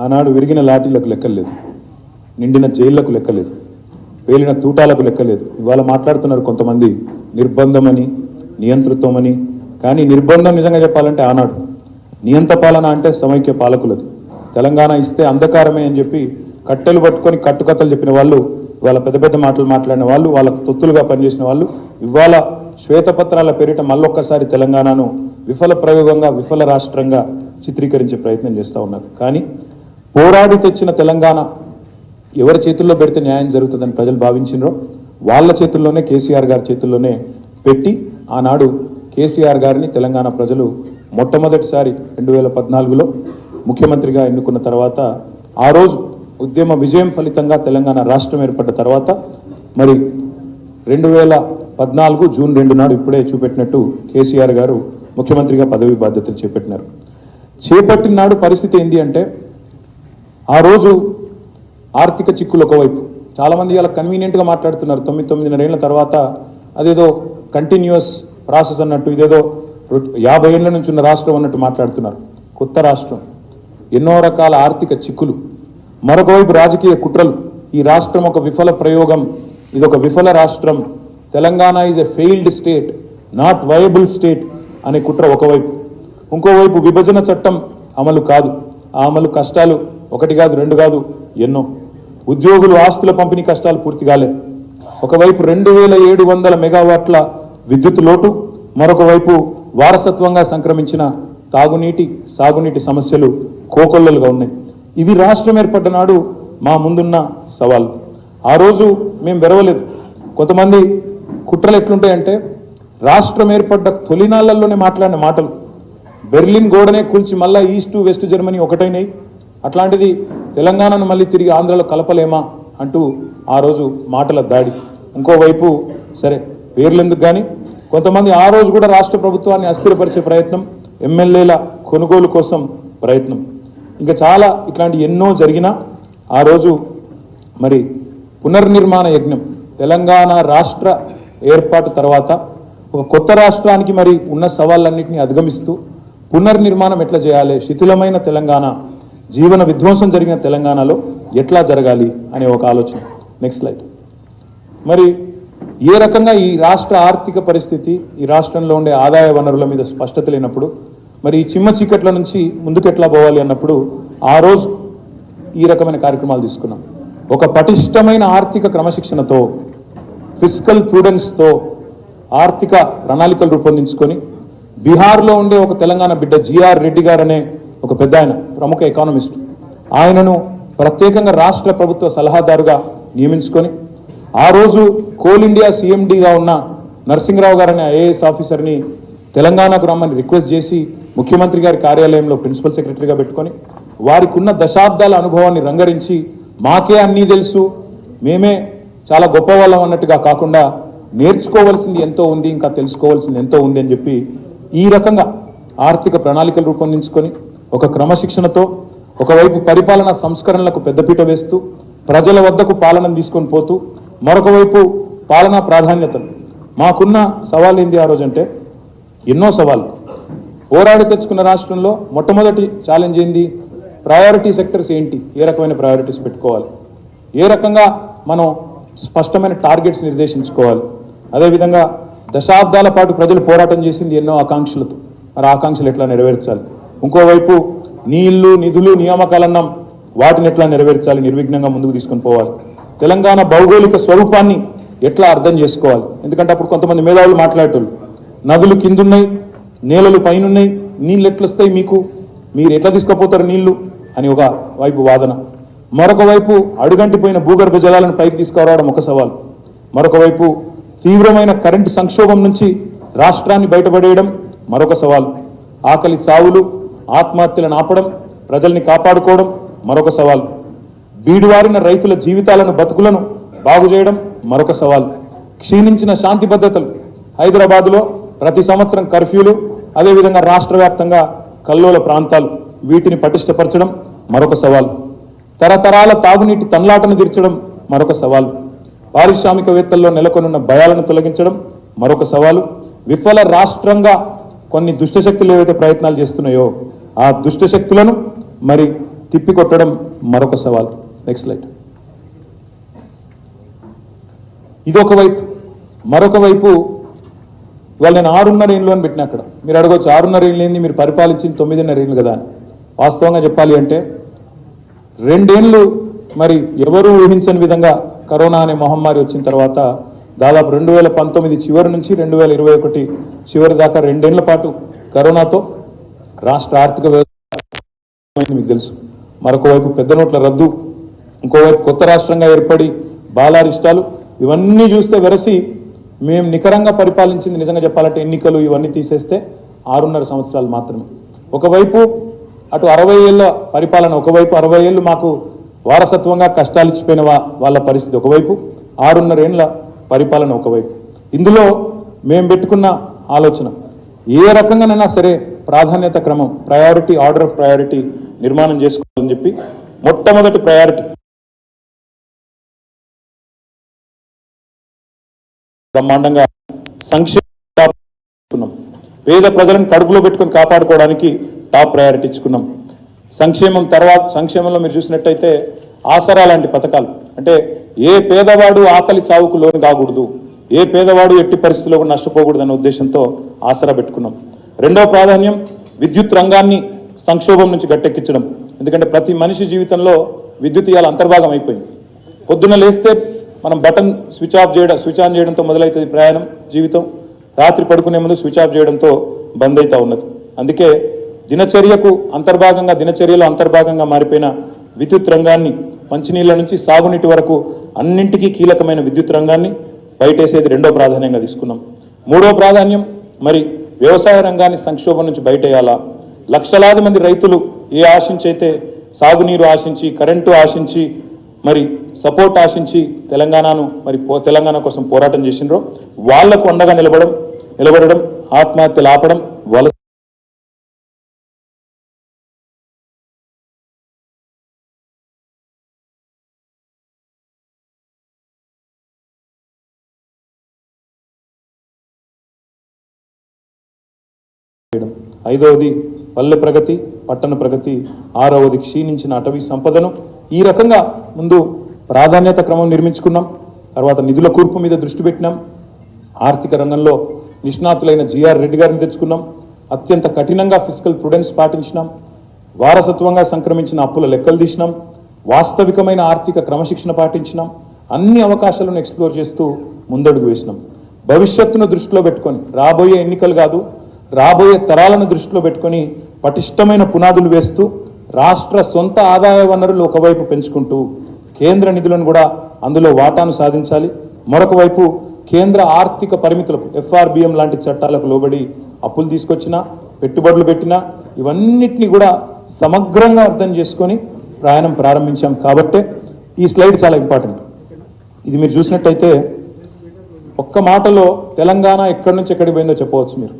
ఆనాడు విరిగిన లాఠీలకు లెక్కలేదు, నిండిన జైళ్లకు లెక్కలేదు, పేలిన తూటాలకు లెక్కలేదు. ఇవాళ మాట్లాడుతున్నారు కొంతమంది నిర్బంధమని, నియంతృత్వమని. కానీ నిర్బంధం నిజంగా చెప్పాలంటే ఆనాడు, నియంత పాలన అంటే సమైక్య పాలకులది. తెలంగాణ ఇస్తే అంధకారమే అని చెప్పి కట్టెలు పట్టుకొని కట్టుకథలు చెప్పిన వాళ్ళు, ఇవాళ పెద్ద పెద్ద మాటలు మాట్లాడిన వాళ్ళు, వాళ్ళకు తొత్తులుగా పనిచేసిన వాళ్ళు ఇవాళ శ్వేతపత్రాల పేరిట మళ్ళొక్కసారి తెలంగాణను విఫల ప్రయోగంగా, విఫల రాష్ట్రంగా చిత్రీకరించే ప్రయత్నం చేస్తూ ఉన్నారు. కానీ పోరాడి తెచ్చిన తెలంగాణ ఎవరి చేతుల్లో పెడితే న్యాయం జరుగుతుందని ప్రజలు భావించినరో వాళ్ళ చేతుల్లోనే, కేసీఆర్ గారి చేతుల్లోనే పెట్టి ఆనాడు కేసీఆర్ గారిని తెలంగాణ ప్రజలు మొట్టమొదటిసారి 2014లో ముఖ్యమంత్రిగా ఎన్నుకున్న తర్వాత, ఆ రోజు ఉద్యమ విజయం ఫలితంగా తెలంగాణ రాష్ట్రం ఏర్పడ్డ తర్వాత మరి 2014 జూన్ 2 నాడు ఇప్పుడే చూపెట్టినట్టు కేసీఆర్ గారు ముఖ్యమంత్రిగా పదవి బాధ్యతలు చేపట్టినారు. చేపట్టిన నాడు పరిస్థితి ఏంటి అంటే, ఆ రోజు ఆర్థిక చిక్కులు ఒకవైపు, చాలామంది ఇలా కన్వీనియంట్గా మాట్లాడుతున్నారు. 9 ఏళ్ల తర్వాత అదేదో కంటిన్యూస్ ప్రాసెస్ అన్నట్టు, ఇదేదో 50 ఏళ్ల నుంచి ఉన్న రాష్ట్రం అన్నట్టు మాట్లాడుతున్నారు. కొత్త రాష్ట్రం, ఎన్నో రకాల ఆర్థిక చిక్కులు, మరొకవైపు రాజకీయ కుట్రలు. ఈ రాష్ట్రం ఒక విఫల ప్రయోగం, ఇదొక విఫల రాష్ట్రం, Telangana is a failed state, not viable state అనే కుట్ర ఒకవైపు. ఇంకోవైపు విభజన చట్టం అమలు కాదు, ఆ అమలు కష్టాలు ఒకటి కాదు, రెండు కాదు, ఎన్నో. ఉద్యోగులు ఆస్తుల పంపిణీ కష్టాలు పూర్తి కాలేదు. ఒకవైపు 2700 మెగావాట్ల విద్యుత్ లోటు, మరొక వైపు వారసత్వంగా సంక్రమించిన తాగునీటి, సాగునీటి సమస్యలు కోకొల్లలుగా ఉన్నాయి. ఇవి రాష్ట్రం ఏర్పడ్డ నాడు మా ముందున్న సవాల్. ఆ రోజు మేము వెరవలేదు. కొంతమంది కుట్రలు ఎట్లుంటాయంటే, రాష్ట్రం ఏర్పడ్డ తొలినాళ్లలోనే మాట్లాడిన మాటలు, బెర్లిన్ గోడనే కూల్చి మళ్ళా ఈస్ట్ వెస్ట్ జర్మనీ ఒకటైనాయి, అట్లాంటిది తెలంగాణను మళ్ళీ తిరిగి ఆంధ్రలో కలపలేమా అంటూ ఆ రోజు మాటల దాడి. ఇంకోవైపు సరే పేర్లు ఎందుకు కానీ కొంతమంది ఆ రోజు కూడా రాష్ట్ర ప్రభుత్వాన్ని అస్థిరపరిచే ప్రయత్నం, ఎమ్మెల్యేల కొనుగోలు కోసం ప్రయత్నం, ఇంకా చాలా ఇట్లాంటి ఎన్నో జరిగినా ఆ రోజు మరి పునర్నిర్మాణ యజ్ఞం, తెలంగాణ రాష్ట్ర ఏర్పాటు తర్వాత ఒక కొత్త రాష్ట్రానికి మరి ఉన్న సవాళ్ళన్నింటినీ అధిగమిస్తూ పునర్నిర్మాణం ఎట్లా చేయాలి, శిథిలమైన తెలంగాణ, జీవన విధ్వంసం జరిగిన తెలంగాణలో ఎట్లా జరగాలి అనే ఒక ఆలోచన. Next slide. మరి ఏ రకంగా ఈ రాష్ట్ర ఆర్థిక పరిస్థితి, ఈ రాష్ట్రంలో ఉండే ఆదాయ వనరుల మీద స్పష్టత లేనప్పుడు మరి ఈ చిమ్మ చీకట్ల నుంచి ముందుకు ఎట్లా పోవాలి అన్నప్పుడు ఆ రోజు ఈ రకమైన కార్యక్రమాలు తీసుకున్నాం. ఒక పటిష్టమైన ఆర్థిక క్రమశిక్షణతో, ఫిస్కల్ ప్రూడెన్స్తో ఆర్థిక ప్రణాళికలు రూపొందించుకొని బీహార్లో ఉండే ఒక తెలంగాణ బిడ్డ జిఆర్ రెడ్డి గారు అనే ఒక పెద్ద ఆయన, ప్రముఖ ఎకానమిస్ట్, ఆయనను ప్రత్యేకంగా రాష్ట్ర ప్రభుత్వ సలహాదారుగా నియమించుకొని ఆ రోజు కోల్ ఇండియా సిఎండిగా ఉన్న నరసింహరావు గారు అనే ఐఏఎస్ ఆఫీసర్ని తెలంగాణకు రమ్మని రిక్వెస్ట్ చేసి ముఖ్యమంత్రి గారి కార్యాలయంలో ప్రిన్సిపల్ సెక్రటరీగా పెట్టుకొని వారికి ఉన్న దశాబ్దాల అనుభవాన్ని రంగరించి మాకే అన్నీ తెలుసు, మేమే చాలా గొప్పవాళ్ళం అన్నట్టుగా కాకుండా నేర్చుకోవాల్సింది ఎంతో ఉంది, ఇంకా తెలుసుకోవాల్సింది ఎంతో ఉంది అని చెప్పి ఈ రకంగా ఆర్థిక ప్రణాళికలు రూపొందించుకొని ఒక క్రమశిక్షణతో ఒకవైపు పరిపాలనా సంస్కరణలకు పెద్దపీట వేస్తూ ప్రజల వద్దకు పాలనను తీసుకొని పోతూ మరొక వైపు పాలనా ప్రాధాన్యతలు. మాకున్న సవాల్ ఏంది ఆ రోజు అంటే, ఎన్నో సవాళ్ళు. పోరాడి తెచ్చుకున్న రాష్ట్రంలో మొట్టమొదటి ఛాలెంజ్ ఏంది, ప్రయారిటీ సెక్టర్స్ ఏంటి, ఏ రకమైన ప్రయారిటీస్ పెట్టుకోవాలి, ఏ రకంగా మనం స్పష్టమైన టార్గెట్స్ నిర్దేశించుకోవాలి. అదేవిధంగా దశాబ్దాల పాటు ప్రజలు పోరాటం చేసింది ఎన్నో ఆకాంక్షలతో, మరి ఆకాంక్షలు ఎట్లా నెరవేర్చాలి. ఇంకోవైపు నీళ్లు, నిధులు, నియామకాలన్నాం, వాటిని ఎట్లా నెరవేర్చాలి, నిర్విఘ్నంగా ముందుకు తీసుకొని పోవాలి. తెలంగాణ భౌగోళిక స్వరూపాన్ని ఎట్లా అర్థం చేసుకోవాలి. ఎందుకంటే అప్పుడు కొంతమంది మేధావులు మాట్లాడేటోళ్ళు, నదులు కిందున్నాయి, నేలలు పైనున్నాయి, నీళ్ళు ఎట్లా వస్తాయి మీకు, మీరు ఎట్లా తీసుకుపోతారు నీళ్లు అని ఒక వైపు వాదన. మరొక వైపు అడుగంటిపోయిన భూగర్భ జలాలను పైకి తీసుకురావడం ఒక సవాల్. మరొక వైపు తీవ్రమైన కరెంటు సంక్షోభం నుంచి రాష్ట్రాన్ని బయటపడేయడం మరొక సవాల్. ఆకలి చావులు, ఆత్మహత్యలను ఆపడం, ప్రజల్ని కాపాడుకోవడం మరొక సవాల్. బీడువారిన రైతుల జీవితాలను, బతుకులను బాగు చేయడం మరొక సవాల్. క్షీణించిన శాంతి భద్రతలు, హైదరాబాద్లో ప్రతి సంవత్సరం కర్ఫ్యూలు, అదేవిధంగా రాష్ట్ర వ్యాప్తంగా కల్లోల ప్రాంతాలు, వీటిని పటిష్టపరచడం మరొక సవాల్. తరతరాల తాగునీటి తన్లాటను తీర్చడం మరొక సవాల్. పారిశ్రామికవేత్తల్లో నెలకొనున్న భయాలను తొలగించడం మరొక సవాలు. విఫల రాష్ట్రంగా కొన్ని దుష్టశక్తులు ఏవైతే ప్రయత్నాలు చేస్తున్నాయో ఆ దుష్టశక్తులను మరి తిప్పికొట్టడం మరొక సవాల్. Next slide. ఇదొక వైపు. మరొక వైపు ఇవాళ నేను 6.5 ఏళ్ళు అని పెట్టిన అక్కడ. మీరు అడగవచ్చు 6.5 ఏళ్ళు ఏంది, మీరు పరిపాలించింది 9.5 ఏళ్ళు కదా అని. వాస్తవంగా చెప్పాలి అంటే 2 ఏళ్ళు మరి ఎవరు ఊహించని విధంగా కరోనా అనే మహమ్మారి వచ్చిన తర్వాత దాదాపు 2019 చివరి నుంచి 2021 చివరి దాకా 2 ఏళ్ల పాటు కరోనాతో రాష్ట్ర ఆర్థిక వ్యవస్థ మీకు తెలుసు. మరొక వైపు పెద్ద నోట్ల రద్దు, ఇంకోవైపు కొత్త రాష్ట్రంగా ఏర్పడి బాలారిష్టాలు, ఇవన్నీ చూస్తే వెరసి మేము నికరంగా పరిపాలించింది నిజంగా చెప్పాలంటే ఎన్నికలు ఇవన్నీ తీసేస్తే 6.5 సంవత్సరాలు మాత్రమే. ఒకవైపు అటు 60 ఏళ్ళ పరిపాలన, ఒకవైపు 60 ఏళ్ళు మాకు వారసత్వంగా కష్టాలు ఇచ్చిపోయిన వాళ్ళ పరిస్థితి ఒకవైపు, 6.5 ఏళ్ళ పరిపాలన ఒకవైపు. ఇందులో మేము పెట్టుకున్న ఆలోచన ఏ రకంగానైనా సరే ప్రాధాన్యత క్రమం, ప్రయారిటీ, ఆర్డర్ ఆఫ్ ప్రయారిటీ నిర్మాణం చేసుకోవాలని చెప్పి మొట్టమొదటి ప్రయారిటీ బ్రహ్మాండంగా సంక్షేమం, పేద ప్రజలను కడుపులో పెట్టుకొని కాపాడుకోవడానికి టాప్ ప్రయారిటీ ఇచ్చుకున్నాం. సంక్షేమం తర్వాత సంక్షేమంలో మీరు చూసినట్టయితే ఆసరా లాంటి పథకాలు, అంటే ఏ పేదవాడు ఆకలి చావుకు లోను కాకూడదు, ఏ పేదవాడు ఎట్టి పరిస్థితుల్లో కూడా నష్టపోకూడదు అనే ఉద్దేశంతో ఆసరా పెట్టుకున్నాం. రెండవ ప్రాధాన్యం విద్యుత్ రంగాన్ని సంక్షోభం నుంచి గట్టెక్కించడం. ఎందుకంటే ప్రతి మనిషి జీవితంలో విద్యుత్ ఇవాళ అంతర్భాగం అయిపోయింది. పొద్దున్న లేస్తే మనం బటన్ స్విచ్ ఆన్ చేయడంతో మొదలవుతుంది ప్రయాణం, జీవితం. రాత్రి పడుకునే ముందు స్విచ్ ఆఫ్ చేయడంతో బంద్ అవుతా ఉన్నది. అందుకే దినచర్యలో అంతర్భాగంగా మారిపోయిన విద్యుత్ రంగాన్ని, మంచినీళ్ళ నుంచి సాగునీటి వరకు అన్నింటికీ కీలకమైన విద్యుత్ రంగాన్ని బయటేసేది రెండో ప్రాధాన్యంగా తీసుకున్నాం. మూడో ప్రాధాన్యం మరి వ్యవసాయ రంగాన్ని సంక్షోభం నుంచి బయటేయాలా. లక్షలాది మంది రైతులు ఏ ఆశించి అయితే సాగునీరు ఆశించి, కరెంటు ఆశించి, మరి సపోర్ట్ ఆశించి తెలంగాణ కోసం పోరాటం చేసినరో వాళ్లకు అండగా నిలబడడం, ఆత్మహత్యలు ఆపడం, వలస ఐదవది పల్లె ప్రగతి, పట్టణ ప్రగతి, ఆరవది క్షీణించిన అటవీ సంపదను ఈ రకంగా ముందు ప్రాధాన్యత క్రమం నిర్మించుకున్నాం. తర్వాత నిధుల కూర్పు మీద దృష్టి పెట్టినాం. ఆర్థిక రంగంలో నిష్ణాతులైన జిఆర్ రెడ్డి గారిని తెచ్చుకున్నాం. అత్యంత కఠినంగా ఫిజికల్ ప్రుడెన్స్ పాటించినాం. వారసత్వంగా సంక్రమించిన అప్పుల లెక్కలు తీసినాం. వాస్తవికమైన ఆర్థిక క్రమశిక్షణ పాటించినాం. అన్ని అవకాశాలను ఎక్స్ప్లోర్ చేస్తూ ముందడుగు వేసినాం. భవిష్యత్తును దృష్టిలో పెట్టుకొని, రాబోయే ఎన్నికలు కాదు, రాబోయే తరాలను దృష్టిలో పెట్టుకొని పటిష్టమైన పునాదులు వేస్తూ రాష్ట్ర సొంత ఆదాయ వనరులు ఒకవైపు పెంచుకుంటూ కేంద్ర నిధులను కూడా అందులో వాటాను సాధించాలి. మరొక వైపు కేంద్ర ఆర్థిక పరిమితులకు, FRBM లాంటి చట్టాలకు లోబడి అప్పులు తీసుకొచ్చినా, పెట్టుబడులు పెట్టినా, ఇవన్నిటినీ కూడా సమగ్రంగా అర్థం చేసుకొని ప్రయాణం ప్రారంభించాం. కాబట్టే ఈ స్లైడ్ చాలా ఇంపార్టెంట్. ఇది మీరు చూసినట్టయితే ఒక్క మాటలో తెలంగాణ ఎక్కడి నుంచి ఎక్కడికి పోయిందో చెప్పవచ్చు మీరు.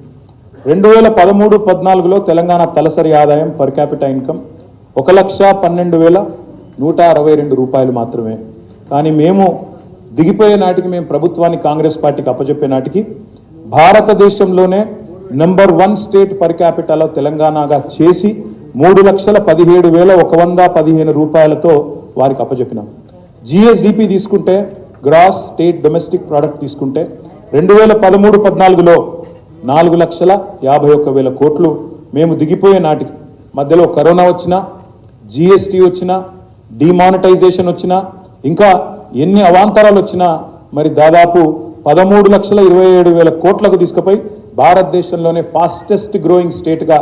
2013-14లో తెలంగాణ తలసరి ఆదాయం పర్ క్యాపిటా ఇన్కమ్ 1,12,162 రూపాయలు మాత్రమే. కానీ మేము దిగిపోయే నాటికి, మేము ప్రభుత్వాన్ని కాంగ్రెస్ పార్టీకి అప్పచెప్పే నాటికి భారతదేశంలోనే నెంబర్ 1 స్టేట్ పర్ క్యాపిటాలో తెలంగాణగా చేసి 3,17,115 రూపాయలతో వారికి అప్పచెప్పినాం. GSDP తీసుకుంటే, గ్రాస్ స్టేట్ డొమెస్టిక్ ప్రోడక్ట్ తీసుకుంటే 2013-14లో 4,51,000 కోట్లు మేము దిగిపోయే నాటికి. మధ్యలో కరోనా వచ్చినా, GST వచ్చినా, డిమానిటైజేషన్ వచ్చినా, ఇంకా ఎన్ని అవాంతరాలు వచ్చినా మరి దాదాపు 13,27,000 కోట్లకు తీసుకుపోయి భారతదేశంలోనే ఫాస్టెస్ట్ గ్రోయింగ్ స్టేట్గా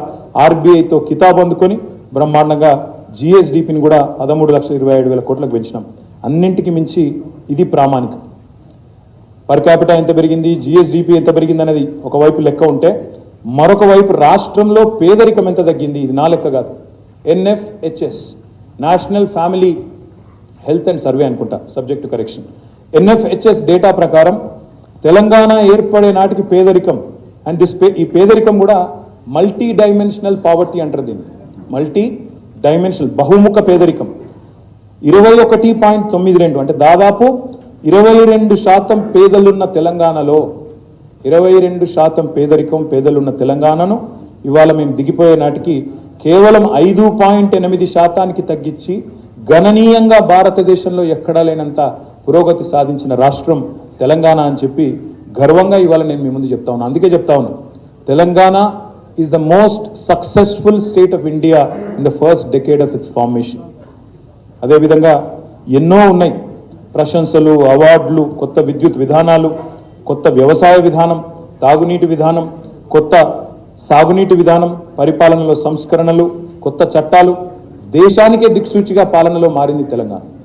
RBIతో కితాబ్ అందుకొని బ్రహ్మాండంగా GSDPని కూడా 13,27,000 కోట్లకు పెంచినాం. అన్నింటికి మించి ఇది ప్రామాణికం. పర్ క్యాపిటా ఎంత పెరిగింది, GSDP ఎంత పెరిగింది అనేది ఒకవైపు లెక్క ఉంటే, మరొక వైపు రాష్ట్రంలో పేదరికం ఎంత తగ్గింది, ఇది నా లెక్క కాదు. NFHS, national family health and survey అనుకుంటా, subject to correction. NFHS data ప్రకారం తెలంగాణ ఏర్పడే నాటికి పేదరికం, అండ్ ఈ పేదరికం కూడా మల్టీ డైమెన్షనల్ పావర్టీ అంటారు దీన్ని. మల్టీ డైమెన్షనల్, బహుముఖ పేదరికం 21.92, అంటే దాదాపు 22% పేదలున్న తెలంగాణలో 22% పేదలున్న తెలంగాణను ఇవాళ మేము దిగిపోయే నాటికి కేవలం 5.8% తగ్గించి గణనీయంగా భారతదేశంలో ఎక్కడా లేనంత పురోగతి సాధించిన రాష్ట్రం తెలంగాణ అని చెప్పి గర్వంగా ఇవాళ నేను మీ ముందు చెప్తా ఉన్నాను. అందుకే చెప్తా ఉన్నాను, Telangana is the most successful state of India in the first decade of it's formation. అదేవిధంగా ఎన్నో ఉన్నాయి ప్రశంసలు, అవార్డులు, కొత్త విద్యుత్ విధానాలు, కొత్త వ్యవసాయ విధానం, తాగునీటి విధానం, కొత్త సాగునీటి విధానం, పరిపాలనలో సంస్కరణలు, కొత్త చట్టాలు, దేశానికే దిక్సూచిగా పాలనలో మారింది తెలంగాణ.